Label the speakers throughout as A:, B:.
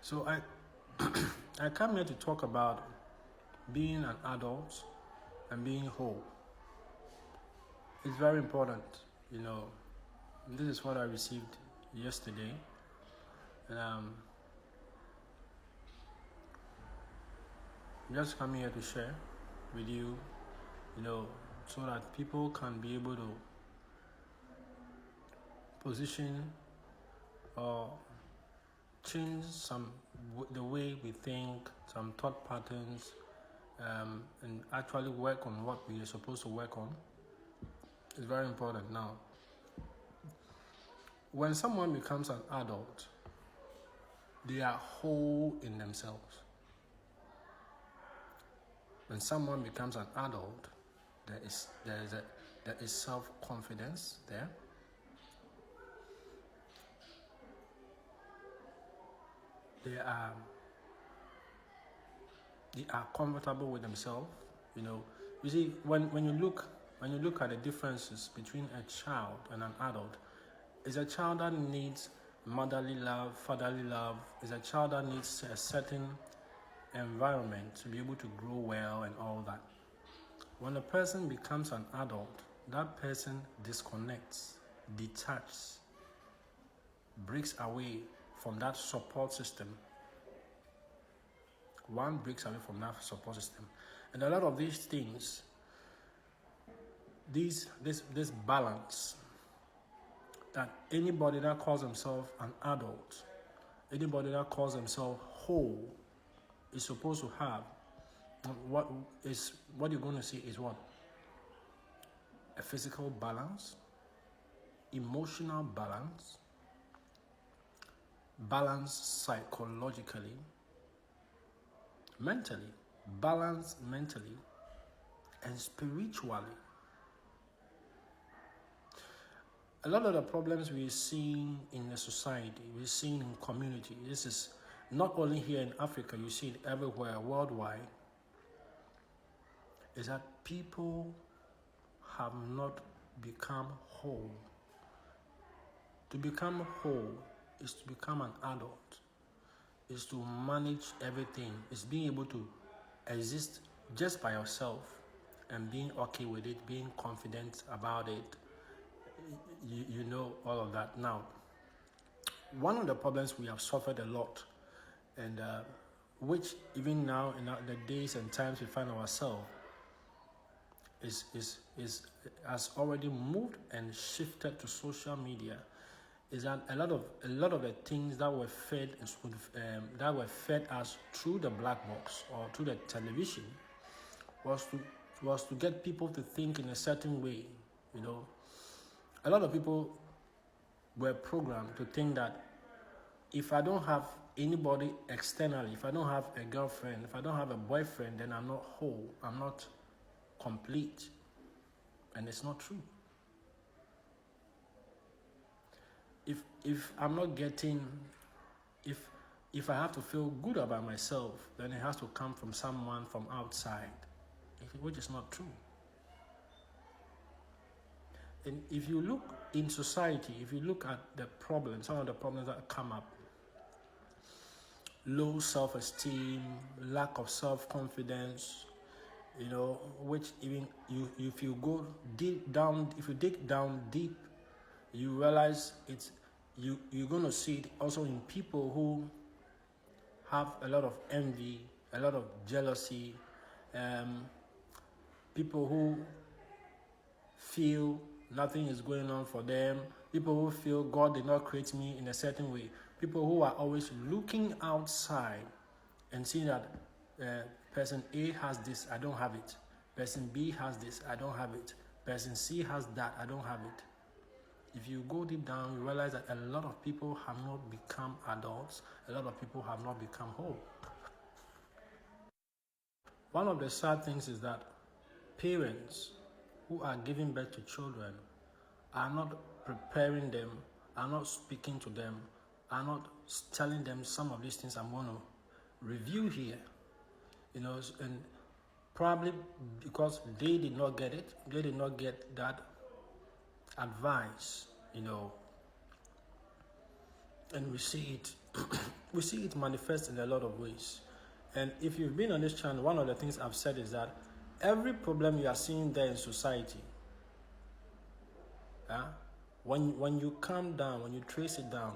A: So I come here to talk about being an adult and being whole. It's very important, This is what I received yesterday, and I'm just coming here to share with you, so that people can be able to position or change the way we think, some thought patterns, and actually work on what we are supposed to work on. It's very important. Now, when someone becomes an adult, they are whole in themselves. When someone becomes an adult, there is self-confidence there. They are comfortable with themselves. You see, when you look at the differences between a child and an adult, is a child that needs motherly love, fatherly love. Is a child that needs a certain environment to be able to grow well and all that. When a person becomes an adult, that person disconnects, detaches, breaks away from that support system. One breaks away from that support system. And a lot of these things, this balance, that anybody that calls himself an adult, anybody that calls himself whole, is supposed to have, what you're going to see is what? A physical balance, emotional balance, balance psychologically, mentally, balance mentally, and spiritually. A lot of the problems we're seeing in the society, we're seeing in community, this is not only here in Africa, you see it everywhere, worldwide, is that people have not become whole. To become whole is to become an adult, is to manage everything, is being able to exist just by yourself and being okay with it, being confident about it. You know all of that. Now, one of the problems we have suffered a lot, and which even now in the days and times we find ourselves, has already moved and shifted to social media, is that a lot of the things that were fed us through the black box or through the television was to get people to think in a certain way. A lot of people were programmed to think that if I don't have anybody externally, if I don't have a girlfriend, if I don't have a boyfriend, then I'm not whole, I'm not complete. And it's not true. If I'm not getting, if I have to feel good about myself, then it has to come from someone from outside, which is not true. And if you look in society, if you look at the problems, some of the problems that come up, low self-esteem, lack of self-confidence, which even if you go deep down, if you dig down deep, you realize you're going to see it also in people who have a lot of envy, a lot of jealousy, people who feel nothing is going on for them, people who feel God did not create me in a certain way, people who are always looking outside and seeing that person A has this, I don't have it. Person B has this, I don't have it. Person C has that, I don't have it. If you go deep down, you realize that a lot of people have not become adults. A lot of people have not become whole. One of the sad things is that parents who are giving birth to children are not preparing them, are not speaking to them, are not telling them some of these things I'm going to review here. And probably because they did not get it, they did not get that advice, And we see it we see it manifest in a lot of ways. And if you've been on this channel, one of the things I've said is that every problem you are seeing there in society, when you come down, when you trace it down,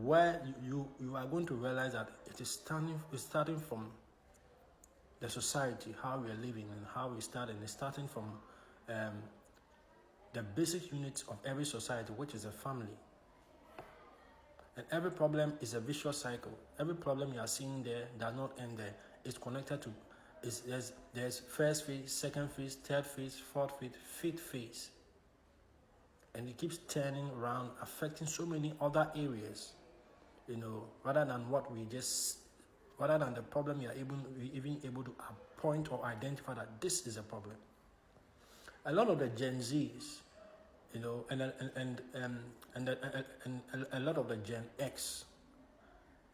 A: where you are going to realize that it's starting from the society, how we are living and how we started. It's starting from the basic units of every society, which is a family. And every problem is a vicious cycle. Every problem you are seeing there does not end there. It's connected to, there's first phase, second phase, third phase, fourth phase, fifth phase. And it keeps turning around, affecting so many other areas, rather than the problem you are even able to point or identify that this is a problem. A lot of the Gen Zs, and a lot of the Gen X.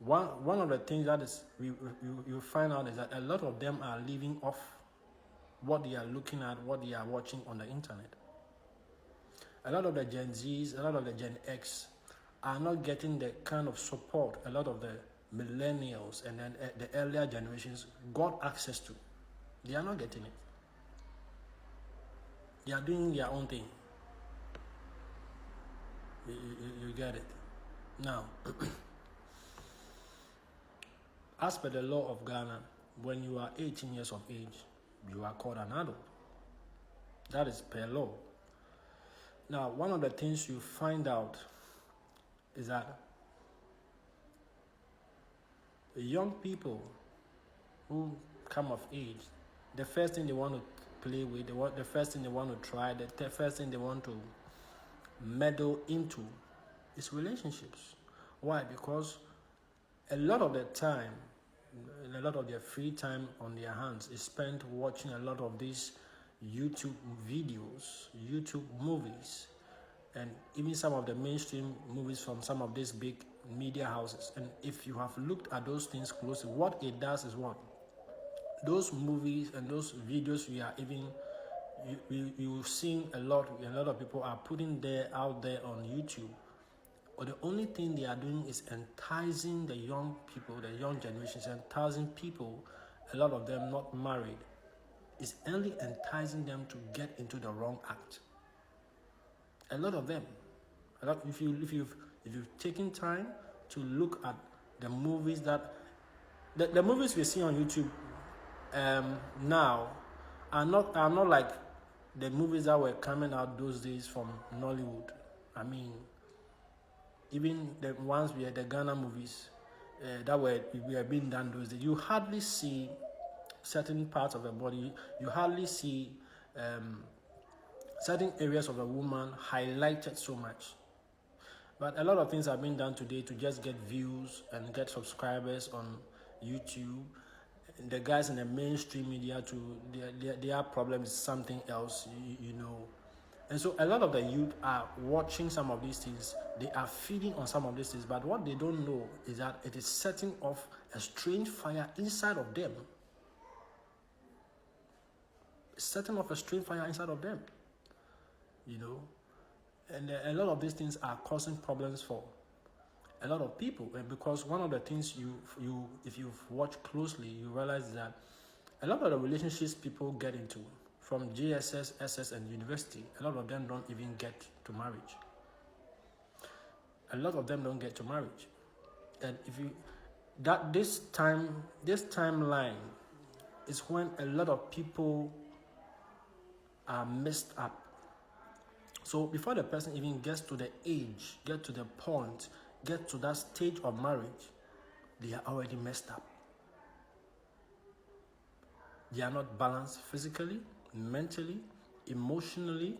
A: One of the things that is you find out is that a lot of them are living off what they are looking at, what they are watching on the internet. A lot of the Gen Zs, a lot of the Gen X are not getting the kind of support a lot of the millennials and then the earlier generations got access to. They are not getting it. They are doing their own thing. You get it. Now, as per the law of Ghana, when you are 18 years of age, you are called an adult. That is per law. Now, one of the things you find out is that young people who come of age, the first thing they want to play with, the first thing they want to try, the first thing they want to meddle into is relationships. Why? Because a lot of the time, a lot of their free time on their hands is spent watching a lot of these YouTube videos, YouTube movies, and even some of the mainstream movies from some of these big media houses. And if you have looked at those things closely, what it does is what? Those movies and those videos you've seen a lot of people are putting out there on YouTube. But the only thing they are doing is enticing the young people, the young generations, enticing people, a lot of them not married. It's only enticing them to get into the wrong act. A lot of them. If you've taken time to look at the movies that the movies we see on YouTube now are not like the movies that were coming out those days from Nollywood. I mean, even the ones we had, the Ghana movies that were being done those days, you hardly see certain parts of the body. You hardly see certain areas of a woman highlighted so much. But a lot of things are being done today to just get views and get subscribers on YouTube. The guys in the mainstream media, their problem is something else, And so a lot of the youth are watching some of these things. They are feeding on some of these things. But what they don't know is that it is setting off a strange fire inside of them. It's setting off a strange fire inside of them. And a lot of these things are causing problems for a lot of people. And because one of the things if you've watched closely, you realize that a lot of the relationships people get into from JSS, SS, and university, a lot of them don't even get to marriage. A lot of them don't get to marriage. And this timeline is when a lot of people are messed up. So before the person even gets to the age, get to the point, get to that stage of marriage, they are already messed up. They are not balanced physically, mentally, emotionally,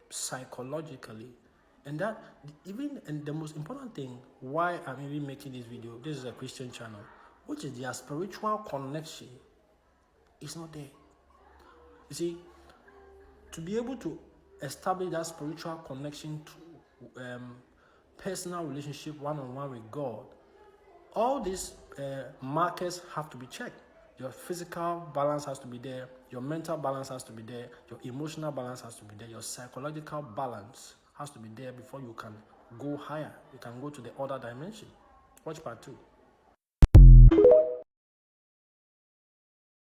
A: psychologically. And the most important thing why I'm even making this video, this is a Christian channel, which is their spiritual connection is not there. You see, to be able to establish that spiritual connection to personal relationship one-on-one with God, all these markers have to be checked. Your physical balance has to be there, your mental balance has to be there, your emotional balance has to be there, your psychological balance has to be there before you can go higher. You can go to the other dimension. Watch part 2.